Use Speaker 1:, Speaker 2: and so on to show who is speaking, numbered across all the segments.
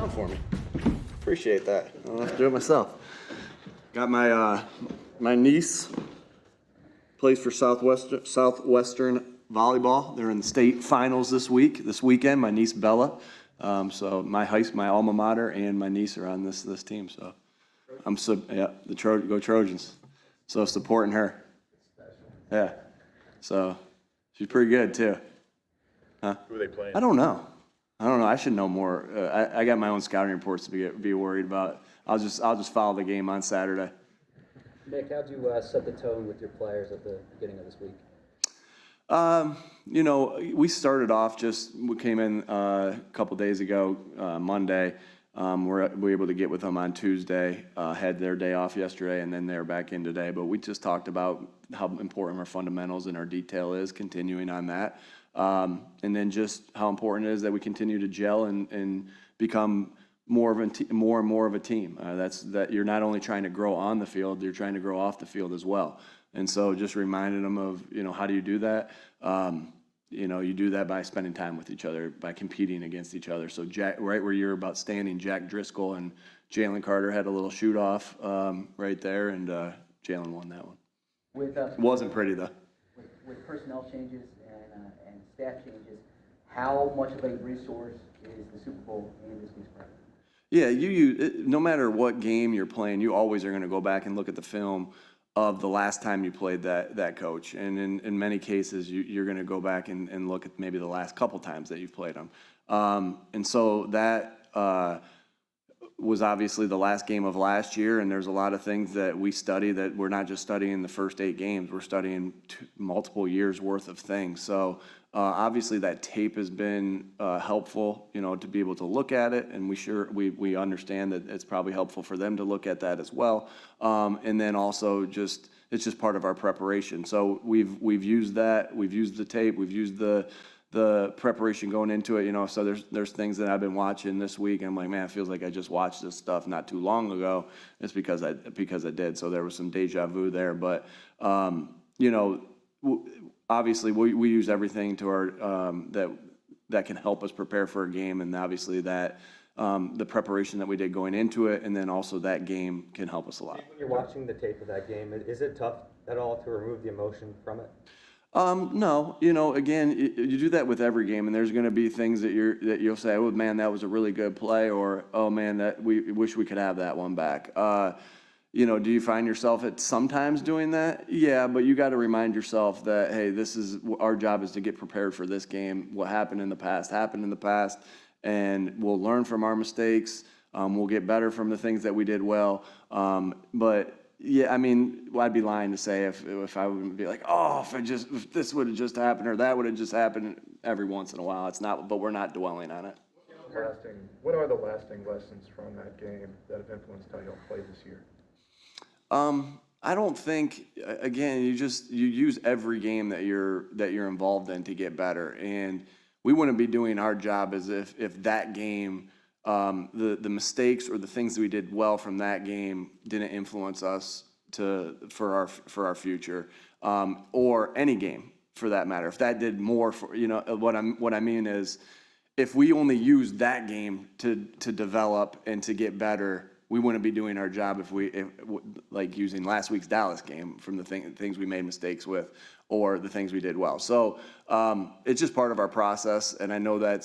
Speaker 1: down for me. Appreciate that. I don't have to do it myself. Got my my niece plays for Southwestern volleyball. They're in the state finals this weekend. My niece Bella. So my alma mater and my niece are on this team. So go Trojans. So supporting her. Yeah. So she's pretty good too. Huh?
Speaker 2: Who are they playing?
Speaker 1: I don't know. I should know more. I got my own scouting reports to be worried about. I'll just follow the game on Saturday.
Speaker 3: Nick, how'd you set the tone with your players at the beginning of this week?
Speaker 1: We started off we came in a couple days ago, Monday. We were able to get with them on Tuesday, had their day off yesterday, and then they're back in today. But we just talked about how important our fundamentals and our detail is, continuing on that. And then just how important it is that we continue to gel and become more and more of a team. That you're not only trying to grow on the field, you're trying to grow off the field as well. And so just reminding them of, how do you do that? You do that by spending time with each other, by competing against each other. So Jack, right where you're about standing, Jack Driscoll and Jalen Carter had a little shoot off right there, and Jalen won that one. It wasn't pretty though.
Speaker 3: With personnel changes and staff changes, how much of a resource is the Super Bowl in this week's practice?
Speaker 1: Yeah, no matter what game you're playing, you always are going to go back and look at the film of the last time you played that coach. And in many cases, you're going to go back and look at maybe the last couple times that you've played them. And so that was obviously the last game of last year, and there's a lot of things that we study that we're not just studying the first 8 games, we're studying multiple years worth of things. So obviously that tape has been helpful, to be able to look at it, and we understand that it's probably helpful for them to look at that as well. And then also it's just part of our preparation. So we've used that, we've used the tape, we've used the preparation going into it, so there's things that I've been watching this week, and I'm like, man, it feels like I just watched this stuff not too long ago. It's because I did. So there was some deja vu there, but obviously we use everything to our that can help us prepare for a game, and obviously that the preparation that we did going into it, and then also that game can help us a lot.
Speaker 4: When you're watching the tape of that game, is it tough at all to remove the emotion from it?
Speaker 1: No, again, you do that with every game, and there's going to be things that you'll say, oh man, that was a really good play, or oh man, that we wish we could have that one back. Do you find yourself at sometimes doing that? Yeah, but you got to remind yourself that, hey, our job is to get prepared for this game. What happened in the past, and we'll learn from our mistakes. We'll get better from the things that we did well. But yeah, I'd be lying to say if I would be like, oh, if this would have just happened or that would have just happened every once in a while. It's not, but we're not dwelling on it.
Speaker 2: What are the lasting lessons from that game that have influenced how you'll play this year?
Speaker 1: I don't think, again, you use every game that you're involved in to get better, and we wouldn't be doing our job as if that game, the mistakes or the things that we did well from that game didn't influence us for our future, or any game for that matter. If that did more for, what I mean is, if we only used that game to develop and to get better, we wouldn't be doing our job if like using last week's Dallas game from the things we made mistakes with or the things we did well. So it's just part of our process, and I know that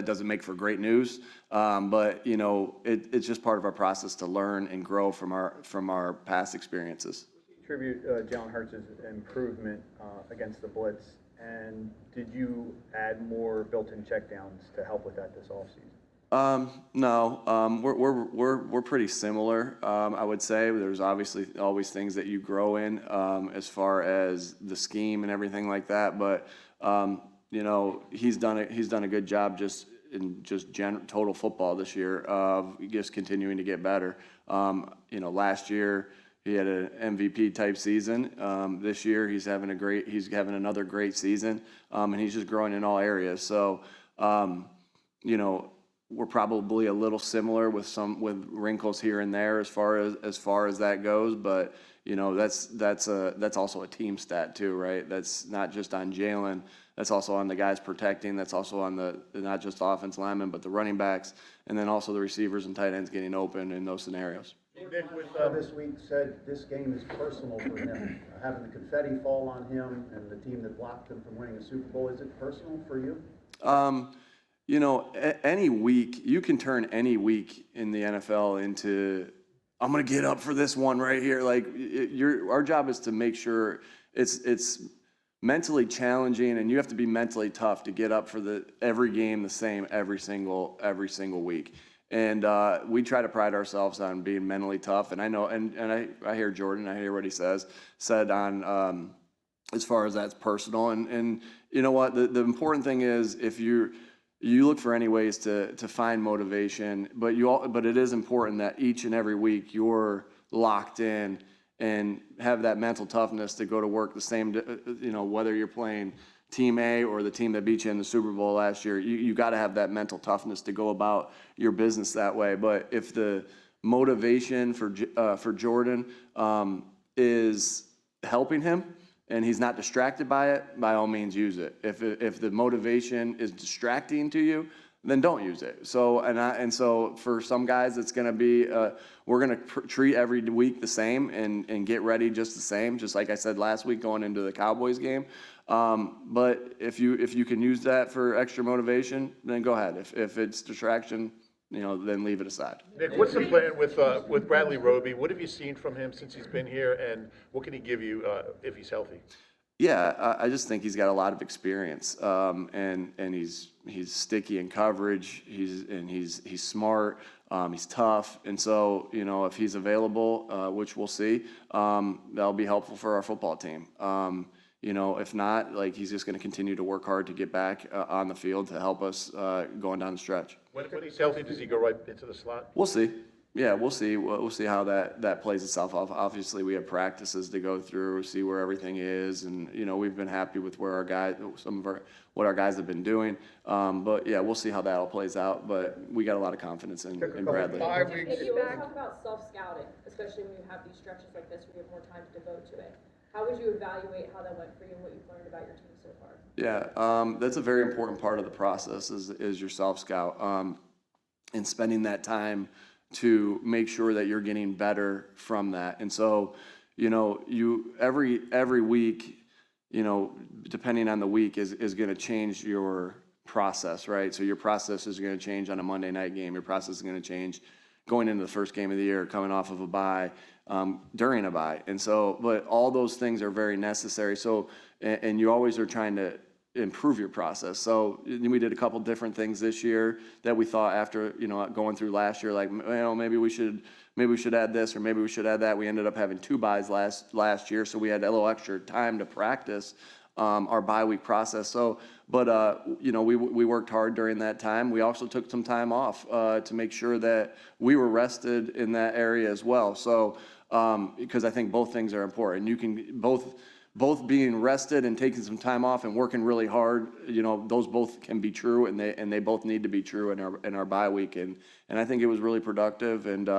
Speaker 1: doesn't make for great news, but it's just part of our process to learn and grow from our past experiences.
Speaker 5: Attribute Jalen Hurts' improvement against the blitz, and did you add more built-in checkdowns to help with that this offseason?
Speaker 1: No, we're pretty similar. I would say there's obviously always things that you grow in, as far as the scheme and everything like that. But he's done a good job just in total football this year of just continuing to get better. Last year he had an MVP type season. This year he's having another great season, and he's just growing in all areas. So, we're probably a little similar with wrinkles here and there as far as that goes, but That's also a team stat too, right? That's not just on Jalen. That's also on the guys protecting. That's also on the not just the offense linemen, but the running backs, and then also the receivers and tight ends getting open in those scenarios.
Speaker 6: Nick, this week said this game is personal for him. Having the confetti fall on him and the team that blocked him from winning a Super Bowl, is it personal for you?
Speaker 1: Any week, you can turn any week in the NFL into, I'm going to get up for this one right here. Like, our job is to make sure it's mentally challenging, and you have to be mentally tough to get up for every game the same every single week. And we try to pride ourselves on being mentally tough. And I know, and I hear Jordan, I hear what he said on as far as that's personal. And you know what? The important thing is if you look for any ways to find motivation, but it is important that each and every week you're locked in and have that mental toughness to go to work the same, whether you're playing Team A or the team that beat you in the Super Bowl last year. You got to have that mental toughness to go about your business that way. But if the motivation for Jordan is helping him and he's not distracted by it, by all means use it. If the motivation is distracting to you, then don't use it. So for some guys, it's going to be we're going to treat every week the same and get ready just the same. Just like I said last week, going into the Cowboys game. But if you can use that for extra motivation, then go ahead. If it's distraction, then leave it aside.
Speaker 7: Nick, what's the plan with Bradley Roby? What have you seen from him since he's been here, and what can he give you if he's healthy?
Speaker 1: Yeah, I just think he's got a lot of experience, and he's sticky in coverage. He's smart. He's tough, and so if he's available, which we'll see, that'll be helpful for our football team. If not, he's just going to continue to work hard to get back on the field to help us going down the stretch.
Speaker 7: When he's healthy, does he go right into the slot?
Speaker 1: We'll see. Yeah, we'll see. We'll see how that plays itself off. Obviously, we have practices to go through, see where everything is, and we've been happy with where what our guys have been doing. But yeah, we'll see how that all plays out. But we got a lot of confidence in Bradley.
Speaker 8: If you always talk about self-scouting, especially when you have these stretches like this where you have more time to devote to it. How would you evaluate how that went for you and what you've learned about your team so far?
Speaker 1: Yeah, that's a very important part of the process is your self-scout and spending that time to make sure that you're getting better from that. And so, you every week, depending on the week is going to change your process, right? So your process is going to change on a Monday night game. Your process is going to change going into the first game of the year, coming off of a bye, during a bye. And so, but all those things are very necessary. So, and you always are trying to improve your process. So we did a couple different things this year that we thought after, going through last year, maybe we should add this or maybe we should add that. We ended up having 2 byes last year. So we had a little extra time to practice our bye week process. So, but we worked hard during that time. We also took some time off to make sure that we were rested in that area as well. So, because I think both things are important. You can both being rested and taking some time off and working really hard, those both can be true, and they both need to be true in our bye week. And I think it was really productive. And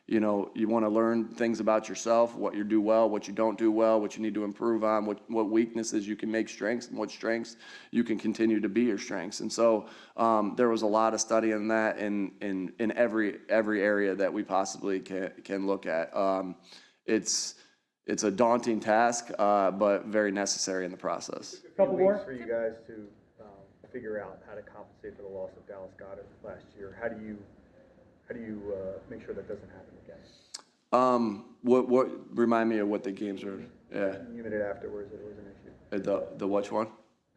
Speaker 1: you want to learn things about yourself, what you do well, what you don't do well, what you need to improve on, what weaknesses you can make strengths, and what strengths you can continue to be your strengths. And so there was a lot of study in that in every area that we possibly can look at. It's a daunting task, but very necessary in the process.
Speaker 5: A couple more for you guys to figure out how to compensate for the loss of Dallas Godert last year. How do you make sure that doesn't happen again?
Speaker 1: What remind me of what the games were? Yeah.
Speaker 5: You minute afterwards, it was an issue.
Speaker 1: The which one?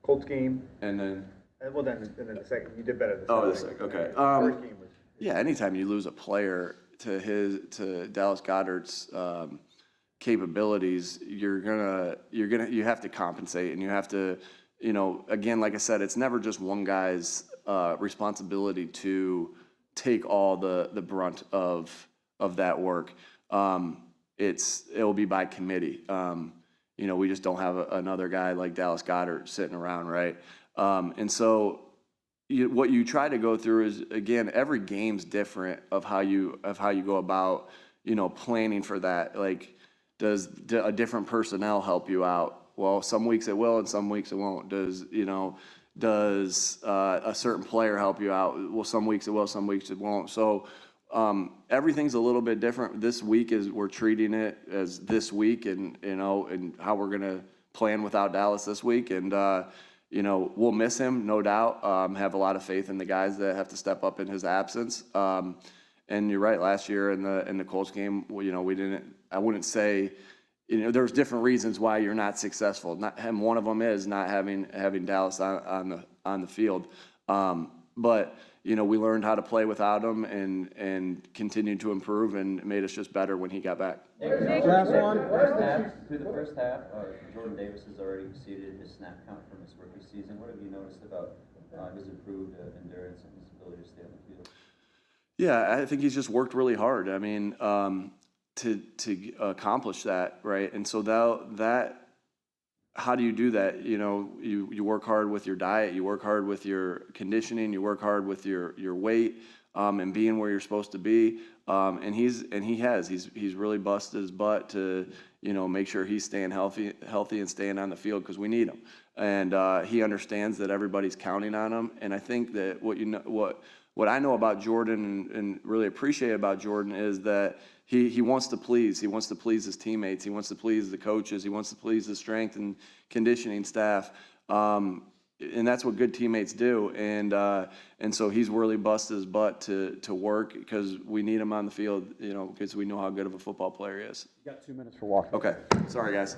Speaker 5: Colts game.
Speaker 1: And then.
Speaker 5: Well, then the second, you did better.
Speaker 1: The second. Okay.
Speaker 5: The first game was.
Speaker 1: Yeah. Anytime you lose a player to Dallas Godert's capabilities, you have to compensate, and you have to, again, like I said, it's never just one guy's responsibility to take all the brunt of that work. It'll be by committee. We just don't have another guy like Dallas Godert sitting around, right? And so what you try to go through is, again, every game's different of how you go about, planning for that. Does a different personnel help you out? Well, some weeks it will and some weeks it won't. Does a certain player help you out? Well, some weeks it will, some weeks it won't. So everything's a little bit different. This week we're treating it as this week, and and how we're gonna plan without Dallas this week. And we'll miss him, no doubt. Have a lot of faith in the guys that have to step up in his absence. And you're right. Last year in the Colts game, we didn't. I wouldn't say. There's different reasons why you're not successful. And one of them is not having Dallas on the field. But we learned how to play without him and continued to improve, and it made us just better when he got back.
Speaker 9: Last one. Through the first half, Jordan Davis has already exceeded his snap count from his rookie season. What have you noticed about his improved endurance and his ability to stay on the field?
Speaker 1: Yeah, I think he's just worked really hard. I mean, to accomplish that, right? And so that how do you do that? You work hard with your diet, you work hard with your conditioning, you work hard with your weight, and being where you're supposed to be. And he's really busted his butt to make sure he's staying healthy and staying on the field, because we need him. And he understands that everybody's counting on him. And I think that what I know about Jordan and really appreciate about Jordan is that he wants to please. He wants to please his teammates. He wants to please the coaches. He wants to please the strength and conditioning staff. And that's what good teammates do. And so he's really busted his butt to work, because we need him on the field, because we know how good of a football player he is.
Speaker 6: You got 2 minutes for walking.
Speaker 1: Okay. Sorry, guys.